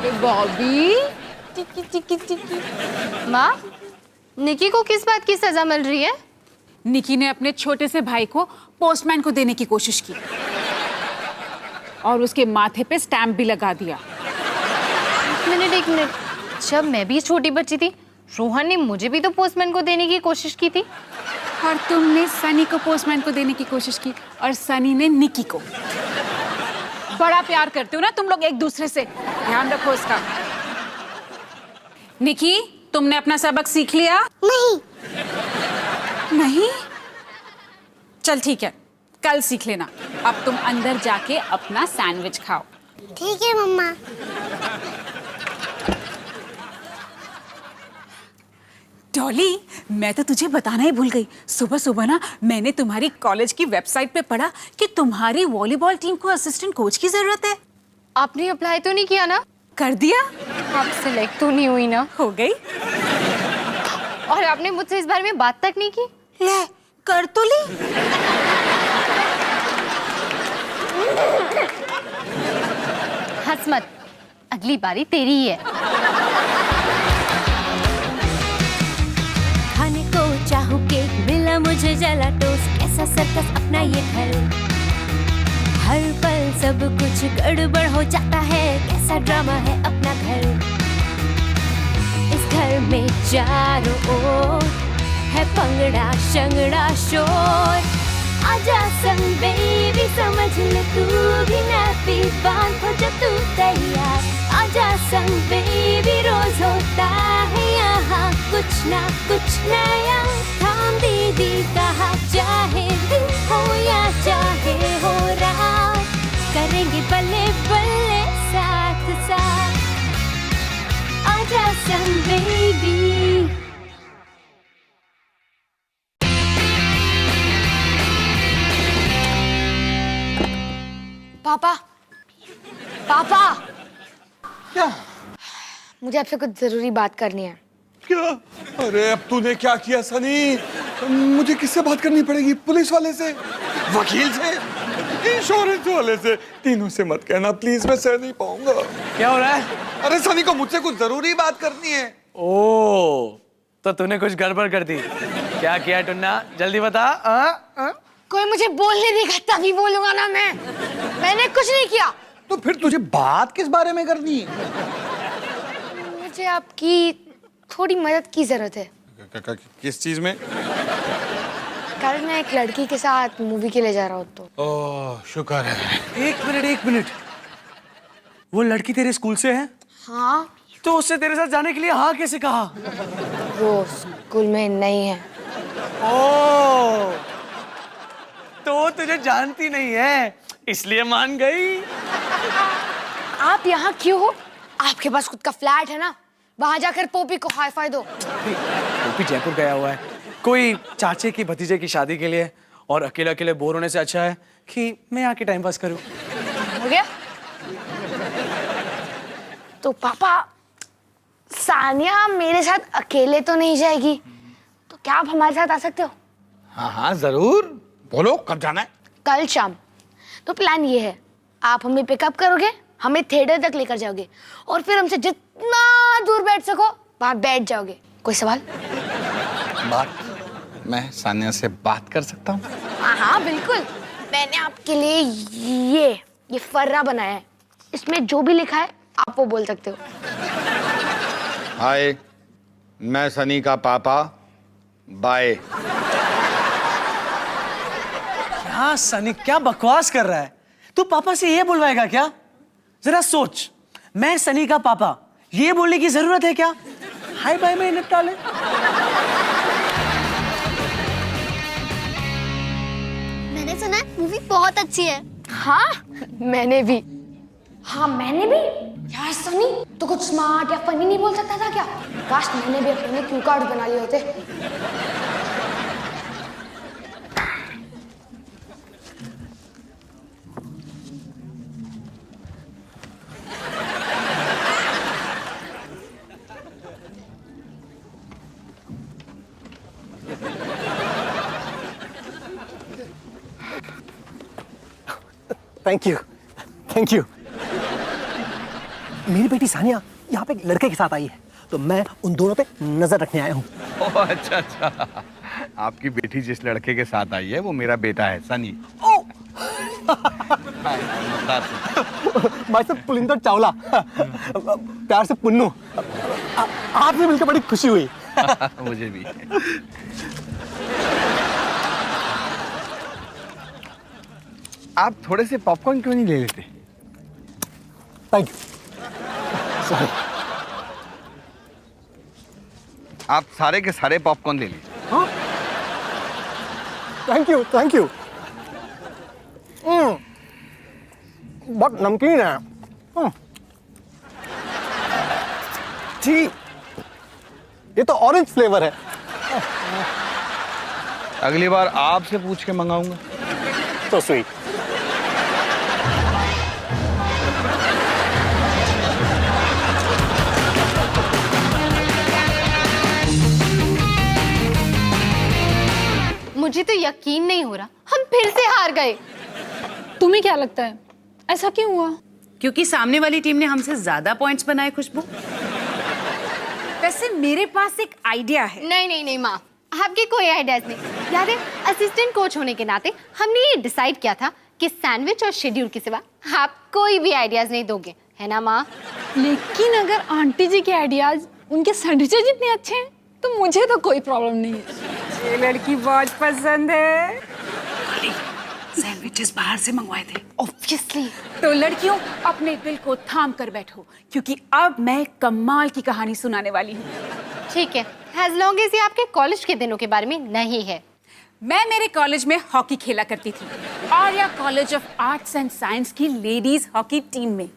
बॉबी टिकी टिकी टिकी। माँ, निकी को किस बात की सजा मिल रही है? निकी ने अपने छोटे से भाई को पोस्टमैन को देने की कोशिश की और उसके माथे पे स्टैम्प भी लगा दिया। एक मिनट, जब मैं भी छोटी बच्ची थी, रोहन ने मुझे भी तो पोस्टमैन को देने की कोशिश की थी। और तुमने सनी को पोस्टमैन को देने की कोशिश की और सनी ने निकी को। बड़ा प्यार करते हो ना तुम लोग एक दूसरे से, ध्यान रखो इसका। निकी, तुमने अपना सबक सीख लिया? नहीं? चल ठीक है, कल सीख लेना। अब तुम अंदर जाके अपना सैंडविच खाओ। ठीक है मम्मा। डॉली, मैं तो तुझे बताना ही भूल गई। सुबह सुबह ना मैंने तुम्हारी कॉलेज की वेबसाइट पे पढ़ा कि तुम्हारी वॉलीबॉल टीम को असिस्टेंट कोच की जरूरत है। आपने अप्लाई तो नहीं किया ना? कर दिया? आप सिलेक्ट तो नहीं हुई ना? हो गई। और आपने मुझसे इस बारे में बात तक नहीं की? ले, कर तो ली। हंस मत, अगली बारी तेरी ही है। खाने को चाहूं केक, मिला मुझे जला टोस्ट, कैसा सर्कस अपना ये घर। हर पल सब कुछ गड़बड़ हो जाता है, कैसा ड्रामा है अपना घर। इस घर में चारों ओर है पंगड़ा शंगड़ा शोर। आजा संग बेबी, समझ ले तू भी नैपी बांध हो जब तू तैयार। आजा संग बेबी, रोज होता है यहाँ कुछ ना कुछ नया। थाम दीदी कहा, चाहे दिन हो या चाहे हो रात, करेंगे बल्ले बल्ले साथ साथ। आजा संग बेबी। पापा, पापा, क्या? मुझे आपसे कुछ जरूरी बात करनी है। क्या? अरे अब तूने क्या किया सनी? मुझे किससे बात करनी पड़ेगी? पुलिस वाले से, वकील से, इंश्योरेंस वाले से? तीनों से मत कहना प्लीज, मैं सह नहीं पाऊंगा। क्या हो रहा है? अरे सनी को मुझसे कुछ जरूरी बात करनी है। ओ, तो तूने कुछ गड़बड़ कर दी। क्या किया टुन्ना, जल्दी बता। कोई मुझे बोलने देगा तभी बोलूंगा ना मैं। मैंने कुछ नहीं किया। तो फिर तुझे बात किस बारे में करनी है? मुझे आपकी थोड़ी मदद की जरूरत है। किस चीज में? कल मैं एक लड़की के साथ मूवी के लिए जा रहा हूँ तो। ओह शुक्र है। एक मिनट, वो लड़की तेरे स्कूल से है? हाँ। तो उससे तेरे साथ जाने के लिए हाँ कैसे कहा? वो स्कूल में नहीं है। ओ, तो तुझे जानती नहीं है इसलिए मान गई। आप यहाँ क्यों हो? आपके पास खुद का फ्लैट है ना, वहां जाकर पोपी को हाई फाई दो। पोपी जयपुर गया हुआ है कोई चाचे की भतीजे की शादी के लिए, और अकेले अकेले बोर होने से अच्छा है कि मैं आके टाइम पास करूं। हो गया? तो पापा, सानिया मेरे साथ अकेले तो नहीं जाएगी, तो क्या आप हमारे साथ आ सकते हो? हाँ हाँ जरूर, बोलो कब जाना है? कल शाम। तो प्लान ये है, आप हमें पिकअप करोगे, हमें थिएटर तक लेकर जाओगे और फिर हमसे जितना दूर बैठ सको वहां बैठ जाओगे। कोई सवाल? बात, मैं सानिया से बात कर सकता हूँ? हाँ हाँ बिल्कुल। मैंने आपके लिए ये फर्रा बनाया है, इसमें जो भी लिखा है आप वो बोल सकते हो। हाय, मैं सनी का पापा, बाय। हाँ सनी, क्या बकवास कर रहा है तू? पापा से ये बुलवाएगा क्या? जरा सोच, मैं सनी का पापा, ये बोलने की जरूरत है क्या? हाय बाय में निपटा ले। मैंने सुना है मूवी बहुत अच्छी है। हाँ मैंने भी। यार सनी तो कुछ स्मार्ट या फनी नहीं बोल सकता था क्या? काश मैंने भी अपने क्यू कार्ड बना लिए होते। Thank you, thank you. मेरी बेटी सानिया यहाँ पे एक लड़के के साथ आई है, तो मैं उन दोनों पे नजर रखने आया हूँ। ओह अच्छा अच्छा, आपकी बेटी जिस लड़के के साथ आई है वो मेरा बेटा है सनी। भाई साहब पुलिंदर चावला, प्यार से पुन्नू। आपसे मिलकर बड़ी खुशी हुई। मुझे भी। आप थोड़े से पॉपकॉर्न क्यों नहीं ले लेते? Thank you. सॉरी। आप सारे के सारे पॉपकॉर्न ले लीजिए। हाँ? Thank you thank you. बहुत नमकीन है। जी, ये तो ऑरेंज फ्लेवर है। अगली बार आपसे पूछ के मंगाऊंगा। तो स्वीट। मुझे तो यकीन नहीं हो रहा, हम फिर से हार गए। तुम्हें क्या लगता है ऐसा क्यों हुआ? क्योंकि सामने वाली टीम ने हमसे ज्यादा पॉइंट्स बनाए। खुशबू, वैसे मेरे पास एक आइडिया है। नहीं नहीं नहीं माँ, आपके कोई आइडियाज नहीं। याद है असिस्टेंट कोच होने के नाते हमने ये डिसाइड किया था कि सैंडविच और शेड्यूल के सिवा आप कोई भी आइडियाज नहीं दोगे, है ना माँ? लेकिन अगर आंटी जी के आइडियाज उनके सैंडविचेस जितने अच्छे हैं तो मुझे तो कोई प्रॉब्लम नहीं है। ये लड़की बहुत पसंद है। सैंडविचेस बाहर से मंगवाए थे। ऑब्वियसली। तो लड़कियों, अपने दिल को थाम कर बैठो, क्योंकि अब मैं कमाल की कहानी सुनाने वाली हूँ। ठीक है, एज लॉन्ग एज ये आपके कॉलेज के दिनों के बारे में नहीं है। मैं मेरे कॉलेज में हॉकी खेला करती थी, Arya college of arts and science की लेडीज हॉकी टीम में।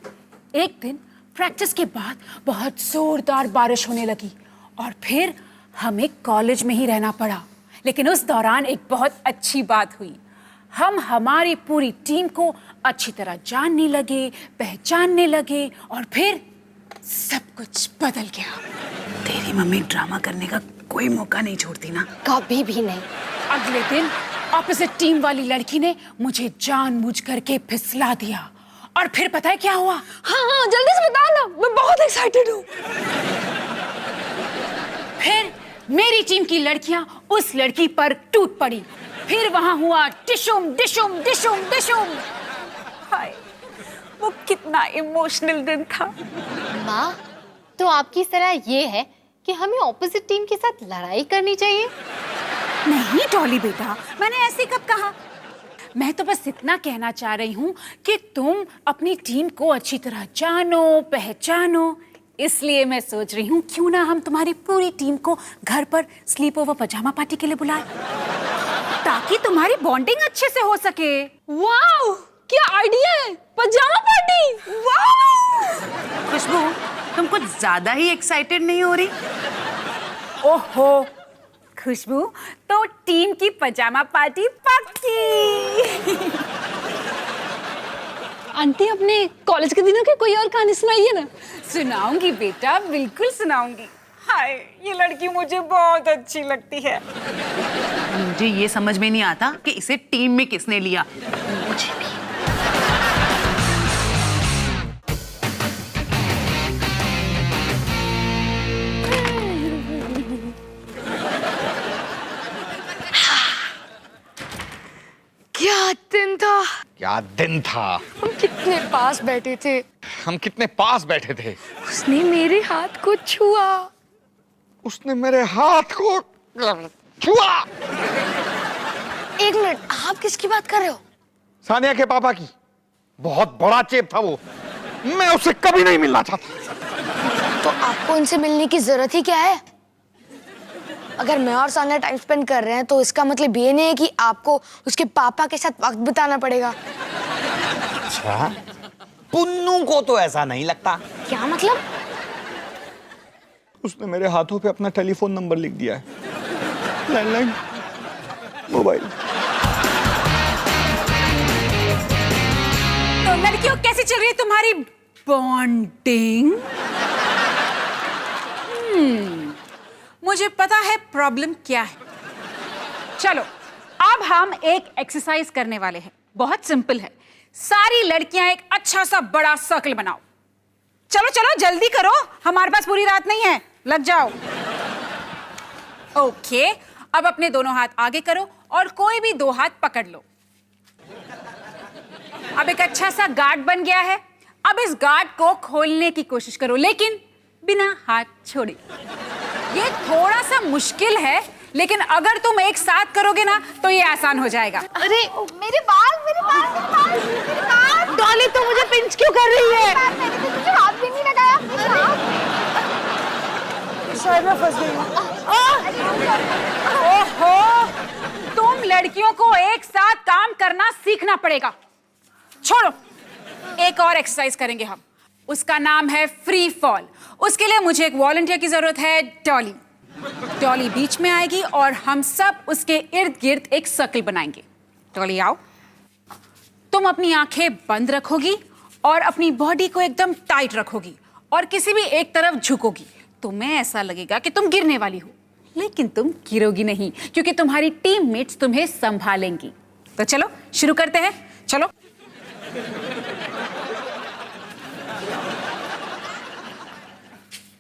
एक दिन प्रैक्टिस के बाद बहुत जोरदार बारिश होने लगी और फिर हमें कॉलेज में ही रहना पड़ा। लेकिन उस दौरान एक बहुत अच्छी बात हुई। हम हमारी पूरी टीम को अच्छी तरह जानने लगे, पहचानने लगे और फिर सब कुछ बदल गया। तेरी मम्मी ड्रामा करने का कोई मौका नहीं छोड़ती ना। कभी भी नहीं। अगले दिन ऑपोजिट टीम वाली लड़की ने मुझे जानबूझ करके फिसला दिया और फिर पता है क्या हुआ? हाँ हाँ जल्दी से बता ना, मैं बहुत एक्साइटेड हूँ। फिर मेरी टीम की लड़कियां उस लड़की पर टूट पड़ी। फिर वहां हुआ डिशुम डिशुम डिशुम डिशुम। हाय, वो कितना इमोशनल दिन था। माँ, तो आपकी सलाह ये है कि हमें ऑपोजिट टीम के साथ लड़ाई करनी चाहिए? नहीं डॉली बेटा, मैंने ऐसे कब कहा। मैं तो बस इतना कहना चाह रही हूँ कि तुम अपनी टीम को अच्छी तरह जानो, पहचानो। इसलिए मैं सोच रही हूँ क्यों ना हम तुम्हारी पूरी टीम को घर पर स्लीप ओवर पजामा पार्टी के लिए बुलाएं, ताकि तुम्हारी बॉन्डिंग अच्छे से हो सके। वाओ, क्या आइडिया है, पजामा पार्टी। वाओ खुशबू, तुम कुछ ज्यादा ही एक्साइटेड नहीं हो रही? ओहो खुशबू, तो टीम की पजामा पार्टी पक्की। आंटी अपने कॉलेज के दिनों की कोई और कहानी सुनाइए ना। सुनाऊंगी बेटा, बिल्कुल सुनाऊंगी। हाय, ये लड़की मुझे बहुत अच्छी लगती है। मुझे ये समझ में नहीं आता कि इसे टीम में किसने लिया। मुझे भी। क्या दिन था, क्या दिन था। हम कितने पास बैठे थे। हम कितने पास बैठे थे। उसने मेरे हाथ को छुआ। उसने मेरे हाथ को छुआ। एक मिनट, आप किसकी बात कर रहे हो? सानिया के पापा की। बहुत बड़ा चेप था वो, मैं उससे कभी नहीं मिलना चाहता। तो आपको उनसे मिलने की जरूरत ही क्या है? अगर मैं और सानिया टाइम स्पेंड कर रहे हैं तो इसका मतलब ये नहीं है कि आपको उसके पापा के साथ वक्त बिताना पड़ेगा। अच्छा, पुन्नू को तो ऐसा नहीं लगता। क्या मतलब? उसने मेरे हाथों पे अपना टेलीफोन नंबर लिख दिया है, लैंडलाइन मोबाइल। तो लड़कियों, कैसी चल रही है तुम्हारी बॉन्डिंग? मुझे पता है प्रॉब्लम क्या है। चलो, अब हम एक एक्सरसाइज करने वाले हैं। बहुत सिंपल है। सारी लड़कियां एक अच्छा सा बड़ा सर्कल बनाओ। चलो चलो जल्दी करो, हमारे पास पूरी रात नहीं है, लग जाओ। ओके, अब अपने दोनों हाथ आगे करो और कोई भी 2 हाथ पकड़ लो। अब एक अच्छा सा गार्ड बन गया है। अब इस गार्ड को खोलने की कोशिश करो, लेकिन बिना हाथ छोड़े। ये थोड़ा सा मुश्किल है, लेकिन अगर तुम एक साथ करोगे ना तो ये आसान हो जाएगा। अरे मेरे बाल मेरे बाल मेरे बाल मेरे बाल। डॉली तो मुझे पिंच क्यों कर रही है? मैंने तो तुझे हाथ भी नहीं लगाया। शायद मैं फंस गई हूँ। ओहो, तुम लड़कियों को एक साथ काम करना सीखना पड़ेगा। छोड़ो, एक और एक्सरसाइज करेंगे हम, उसका नाम है फ्री फॉल। उसके लिए मुझे एक वॉलंटियर की जरूरत है, डॉली। डॉली बीच में आएगी और हम सब उसके इर्द गिर्द एक सर्कल बनाएंगे। डॉली आओ। तुम अपनी आंखें बंद रखोगी और अपनी बॉडी को एकदम टाइट रखोगी और किसी भी एक तरफ झुकोगी। तुम्हें ऐसा लगेगा कि तुम गिरने वाली हो, लेकिन तुम गिरोगी नहीं, क्योंकि तुम्हारी टीममेट्स तुम्हें संभालेंगी। तो चलो शुरू करते हैं, चलो।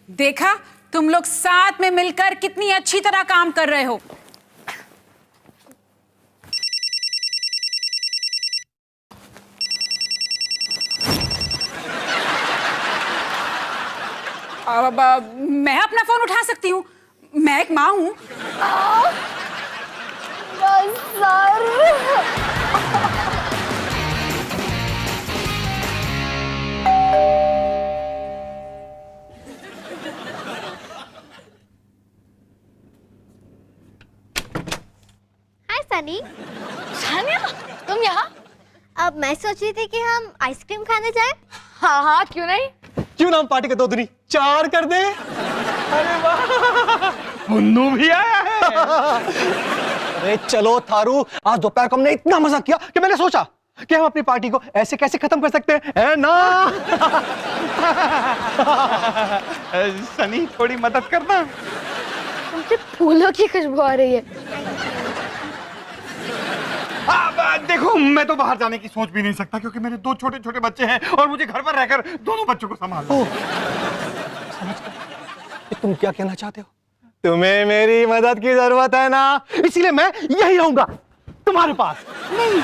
देखा, तुम लोग साथ में मिलकर कितनी अच्छी तरह काम कर रहे हो। अब मैं अपना फोन उठा सकती हूँ, मैं एक माँ हूँ। बस सर। हाय सनी। सानिया, तुम यहाँ? अब मैं सोच रही थी कि हम आइसक्रीम खाने जाएं। हाँ हाँ, क्यों नहीं? क्यों ना हम पार्टी के 2 दूनी 4 कर दे? अरे वाह, पुन्नू भी आया है। अरे चलो थारू, आज दोपहर को हमने इतना मजा किया कि मैंने सोचा कि हम अपनी पार्टी को ऐसे कैसे खत्म कर सकते हैं, है ना? सनी थोड़ी मदद करना। तुमसे फूलों की खुशबू आ रही है। देखो, मैं तो बाहर जाने की सोच भी नहीं सकता, क्योंकि मेरे 2 छोटे छोटे बच्चे हैं और मुझे घर पर रहकर दोनों बच्चों को संभालना। समझ गया कि तुम क्या कहना चाहते हो। तुम्हें मेरी मदद की जरूरत है ना, इसीलिए मैं यही रहूंगा तुम्हारे पास। नहीं।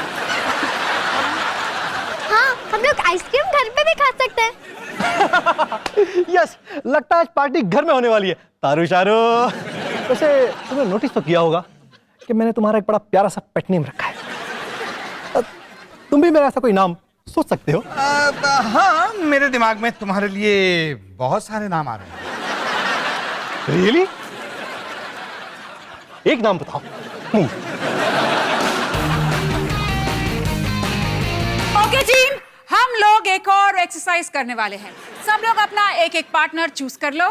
हाँ, हम लोग आइसक्रीम घर पे भी खा सकते हैं। यस, लगता है आज पार्टी घर में होने वाली है। तारू शारू, वैसे तुमने नोटिस तो किया होगा कि मैंने तुम्हारा एक बड़ा प्यारा सा पेट नेम रखा है। तुम भी मेरा ऐसा कोई नाम सोच सकते हो। हाँ, मेरे दिमाग में तुम्हारे लिए बहुत सारे नाम आ रहे हैं। रियली? एक नाम बताओ। ओके टीम, हम लोग एक और एक्सरसाइज करने वाले हैं। सब लोग अपना एक एक पार्टनर चूज कर लो।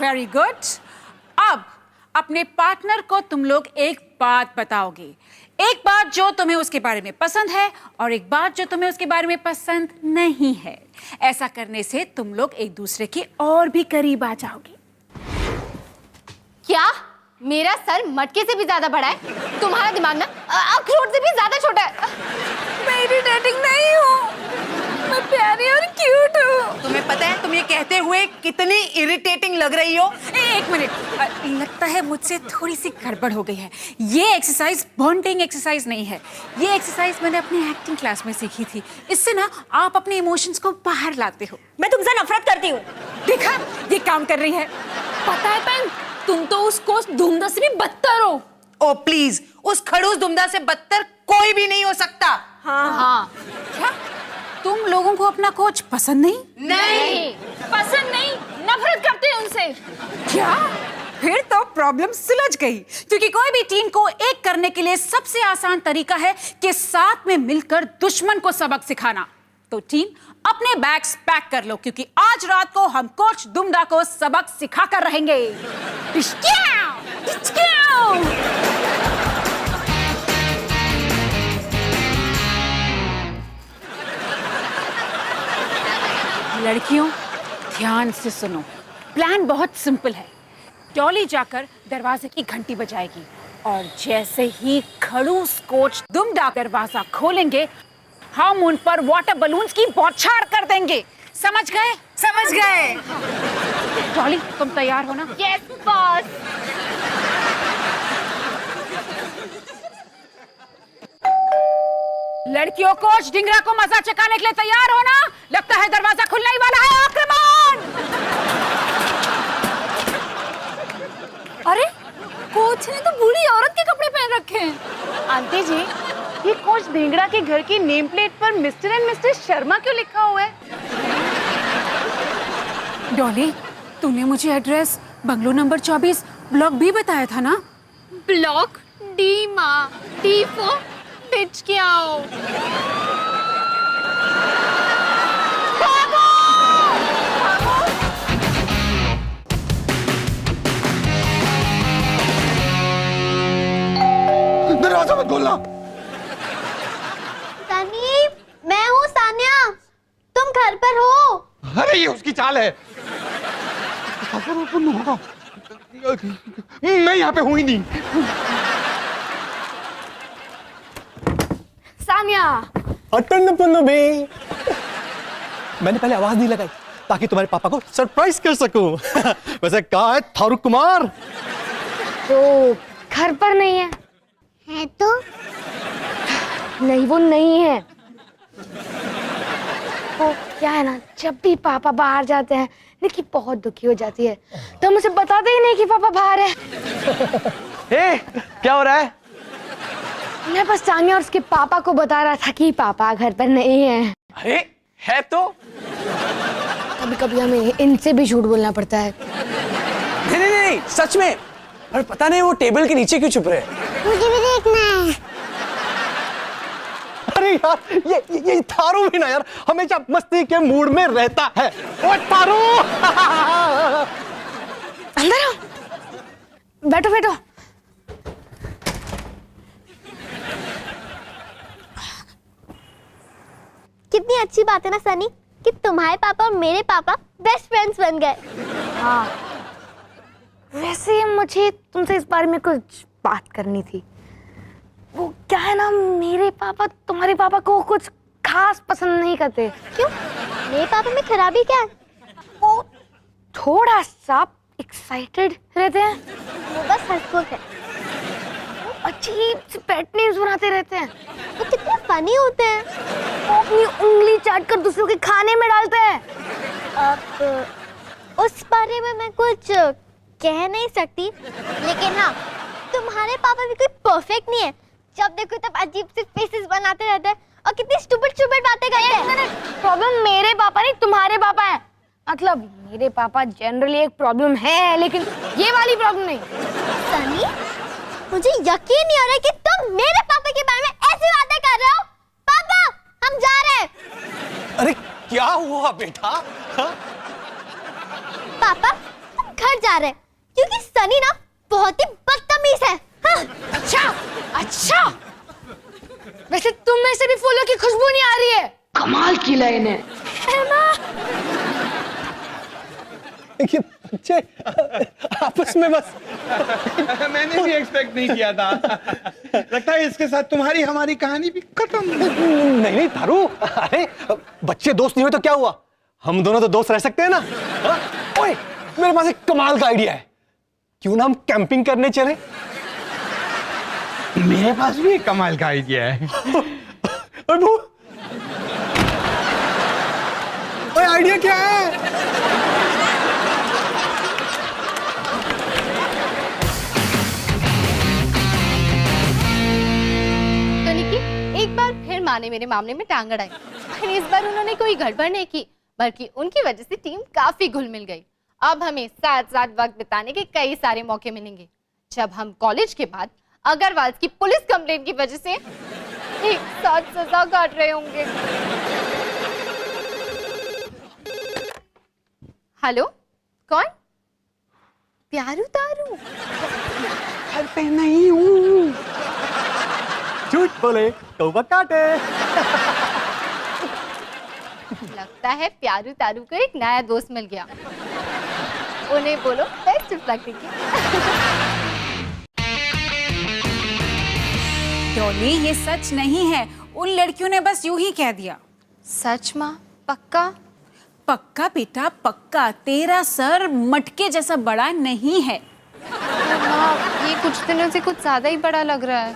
Very good. अब अपने पार्टनर को तुम लोग एक बात बताओगे, एक बात जो तुम्हें उसके बारे में पसंद है और एक बात जो तुम्हें उसके बारे में पसंद नहीं है। ऐसा करने से तुम लोग एक दूसरे के और भी करीब आ जाओगे। क्या मेरा सर मटके से भी ज्यादा बड़ा है? तुम्हारा दिमाग ना अखरोट से भी ज्यादा छोटा है। मैं इरिटेटिंग नहीं हूँ, मैं प्यारी और क्यूट हूँ। तुम्हें पता है तुम ये कहते हुए कितनी इरिटेटिंग लग रही हो। एक मिनट, लगता है मुझसे थोड़ी सी गड़बड़ हो गई है। ये एक्सरसाइज बॉन्डिंग एक्सरसाइज नहीं है, ये एक्सरसाइज मैंने अपने एक्टिंग क्लास में सीखी थी। इससे ना आप अपने इमोशंस को बाहर लाते हो। मैं तुमसे नफरत करती हूँ। देखा, ये काम कर रही है। पता है पेन, तुम तो उसको धुंधा से भी बदतर हो। ओ प्लीज, उस खड़ूस दुमदा से बदतर कोई भी नहीं हो सकता। हाँ। क्या तुम लोगों को अपना कोच पसंद नहीं? नहीं, पसंद नहीं, नफरत करते हैं उनसे। क्या? फिर तो प्रॉब्लम सुलझ गई, क्योंकि कोई भी टीम को एक करने के लिए सबसे आसान तरीका है कि साथ में मिलकर दुश्मन को सबक सिखाना। तो टीम अपने बैग्स पैक कर लो, क्योंकि आज रात को हम कोच दुमदा को सबक सिखा कर रहेंगे। लड़कियों, ध्यान से सुनो। प्लान बहुत सिंपल है। डॉली जाकर दरवाजे की घंटी बजाएगी और जैसे ही खड़ूस कोच दुमदा दरवाजा खोलेंगे, हम उन पर वाटर बलून्स की बौछार कर देंगे। समझ गए? समझ गए। डॉली, तुम तैयार हो ना? Yes boss. लड़कियों, कोच ढिंगरा को मजा चकाने के लिए तैयार हो ना? लगता है दरवाजा खुलने ही वाला है। आक्रमण! अरे कोच ने तो बूढ़ी औरत के कपड़े पहन रखे हैं। आंटी जी, ये कोच ढींगड़ा के घर की नेम प्लेट पर मिस्टर एंड मिसेस शर्मा क्यों लिखा हुआ है? डॉली, तूने मुझे address bungalow number 24 block B बताया था ना? ब्लॉक डी माँ, डी फॉर बिच के आओ। दरवाजा मत खोलना। सनी, मैं हूँ सान्या, तुम घर पर हो? अरे ये उसकी चाल है। मैं यहाँ पे हूँ ही नहीं। सानिया, अटन पुन्नु बे। मैंने पहले आवाज नहीं लगाई ताकि तुम्हारे पापा को सरप्राइज कर सकूं। वैसे कहाँ है थारू कुमार? वो घर पर नहीं है। है तो? नहीं, वो नहीं है। वो क्या है ना, जब भी पापा बाहर जाते हैं निक्की बहुत दुखी हो जाती है, तो मुझे बताते ही नहीं कि पापा बाहर है। ए, क्या हो रहा है? मैं बस सानिया और उसके पापा को बता रहा था कि पापा घर पर नहीं है। अरे है तो? कभी कभी हमें इनसे भी झूठ बोलना पड़ता है। नहीं नहीं नहीं, सच में। अरे पता नहीं वो टेबल के नीचे क्यों छुप रहे हैं। मुझे भी देखना है। अरे यार, ये थारू भी ना यार हमेशा मस्ती के मूड में रहता है। ओ थारू! अंदर आओ, बैठो बैठो। कितनी अच्छी बात है ना सनी कि तुम्हारे पापा और मेरे पापा बेस्ट फ्रेंड्स बन गए। हाँ, वैसे मुझे तुमसे इस बारे में कुछ बात करनी थी। वो क्या है ना, मेरे पापा तुम्हारे पापा को कुछ खास पसंद नहीं करते। क्यों? मेरे पापा में खराबी क्या है? वो थोड़ा सा एक्साइटेड रहते हैं। वो बस हंसमुख है। अजीब से पेट नेम्स बनाते रहते हैं। वो कितने फनी होते हैं। वो अपनी उंगली चाट कर दूसरों के खाने में डालते हैं। अब उस बारे में मैं कुछ कह नहीं सकती, लेकिन हाँ, तुम्हारे पापा भी कोई परफेक्ट नहीं है। जब देखो तब अजीब से फेसेस बनाते रहते हैं और कितनी स्टूपिड बातें करते हैं। प्रॉब्लम मेरे पापा नहीं, तुम्हारे पापा है। मतलब मेरे पापा जनरली एक प्रॉब्लम है, लेकिन ये वाली प्रॉब्लम नहीं। सनी, मुझे यकीन नहीं हो रहा कि तुम मेरे पापा के बारे में ऐसी बातें कर रहे हो। पापा, हम जा रहे हैं। अरे क्या हुआ बेटा? हाँ? पापा, हम घर जा रहे हैं क्योंकि सनी ना बहुत ही बदतमीज है। हाँ। अच्छा, वैसे तुम में से भी फूलों की खुशबू नहीं आ रही है। कमाल की लाइन है। ये बच्चे आपस में बस। मैंने भी एक्सपेक्ट नहीं किया था। लगता है इसके साथ तुम्हारी हमारी कहानी भी खत्म। नहीं थारू, अरे बच्चे दोस्त नहीं हुए तो क्या हुआ? हम दोनों तो दोस्त रह सकते हैं ना। हाँ? ओए, मेरे पास एक कमाल का आइडिया है। क्यों ना हम कैंपिंग करने चले? मेरे पास भी एक कमाल का आइडिया है। आइडिया क्या है? तो निकी, एक बार फिर माँ ने मेरे मामले में टांग अड़ाई। लेकिन इस बार उन्होंने कोई गड़बड़ नहीं की, बल्कि उनकी वजह से टीम काफी घुल मिल गई। अब हमें साथ साथ वक्त बिताने के कई सारे मौके मिलेंगे, जब हम कॉलेज के बाद अग्रवाल की पुलिस कंप्लेंट की वजह से एक साथ सजा काट रहे होंगे। हेलो, कौन? प्यारू तारू? घर पे नहीं हूँ। झूठ बोले कौवा काटे। लगता है प्यारू तारू को एक नया दोस्त मिल गया। उन्हें बोलो बेस्ट ऑफ लक। डॉली ये सच नहीं है, उन लड़कियों ने बस यूं ही कह दिया। सच माँ? पक्का? पक्का बेटा पक्का, तेरा सर मटके जैसा बड़ा नहीं है। माँ, ये कुछ दिनों से कुछ ज्यादा ही बड़ा लग रहा है।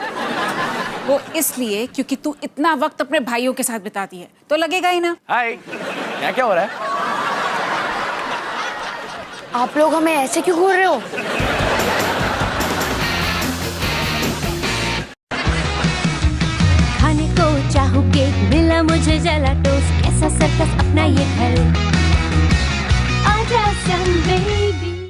वो इसलिए क्योंकि तू इतना वक्त अपने भाइयों के साथ बिताती है, तो लगेगा ही ना। हाय, क्या हो रहा है? आप लोग हमें ऐसे क्यों घूर रहे हो? खाने को चाहूँ केक, मिला मुझे जला टोस्ट, कैसा सर्कस अपना ये घर। आजा संग बेबी।